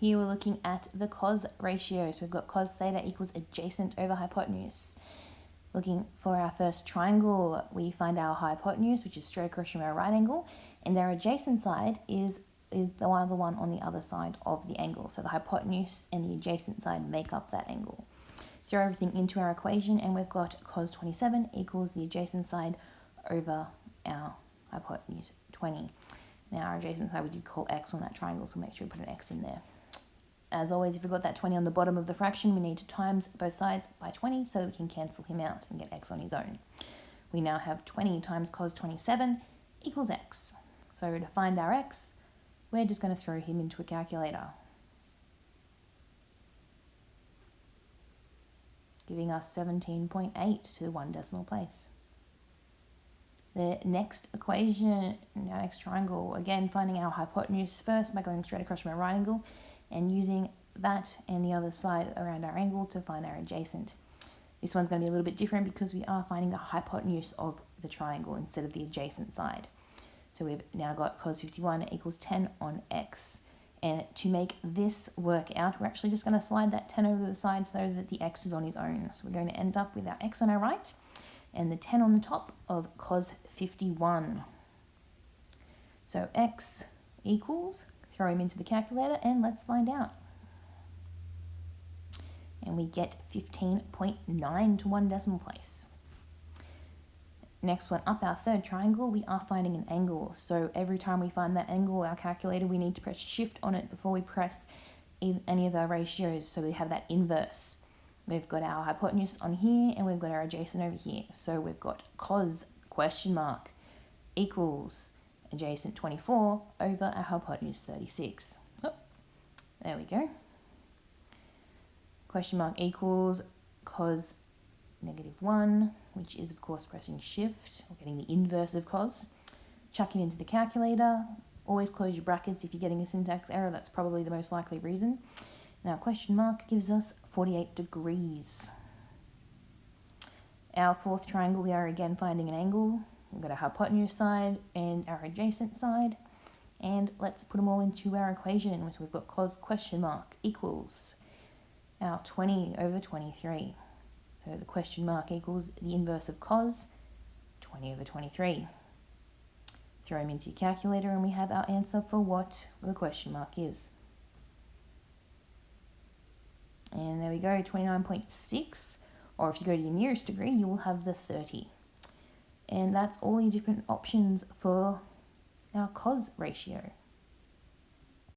Here we're looking at the cos ratio. So we've got cos theta equals adjacent over hypotenuse. Looking for our first triangle, we find our hypotenuse, which is straight across from our right angle, and our adjacent side is the one on the other side of the angle. So the hypotenuse and the adjacent side make up that angle. Throw everything into our equation, and we've got cos 27 equals the adjacent side over our hypotenuse 20. Now our adjacent side we did call x on that triangle, so make sure we put an x in there. As always, if we've got that 20 on the bottom of the fraction, we need to times both sides by 20 so we can cancel him out and get x on his own. We now have 20 times cos 27 equals x. So to find our x, we're just going to throw him into a calculator, giving us 17.8 to one decimal place. The next equation, our next triangle, again finding our hypotenuse first by going straight across from our right angle and using that and the other side around our angle to find our adjacent. This one's going to be a little bit different because we are finding the hypotenuse of the triangle instead of the adjacent side. So we've now got cos 51 equals 10 on x. And to make this work out, we're actually just going to slide that 10 over to the side so that the x is on his own. So we're going to end up with our x on our right and the 10 on the top of cos 51. So x equals, throw him into the calculator and let's find out. And we get 15.9 to one decimal place. Next one up, our third triangle, we are finding an angle. So every time we find that angle, our calculator, we need to press shift on it before we press any of our ratios. So we have that inverse. We've got our hypotenuse on here and we've got our adjacent over here. So we've got cos question mark equals adjacent 24 over our hypotenuse 36. Oh, there we go. Question mark equals cos -1, which is of course pressing shift, or getting the inverse of cos. Chuck him into the calculator. Always close your brackets if you're getting a syntax error. That's probably the most likely reason. Now question mark gives us 48 degrees. Our fourth triangle, we are again finding an angle. We've got our hypotenuse side and our adjacent side. And let's put them all into our equation. So we've got cos question mark equals our 20 over 23. So the question mark equals the inverse of cos, 20 over 23. Throw them into your calculator and we have our answer for what the question mark is. And there we go, 29.6. Or if you go to your nearest degree, you will have the 30. And that's all your different options for our cos ratio.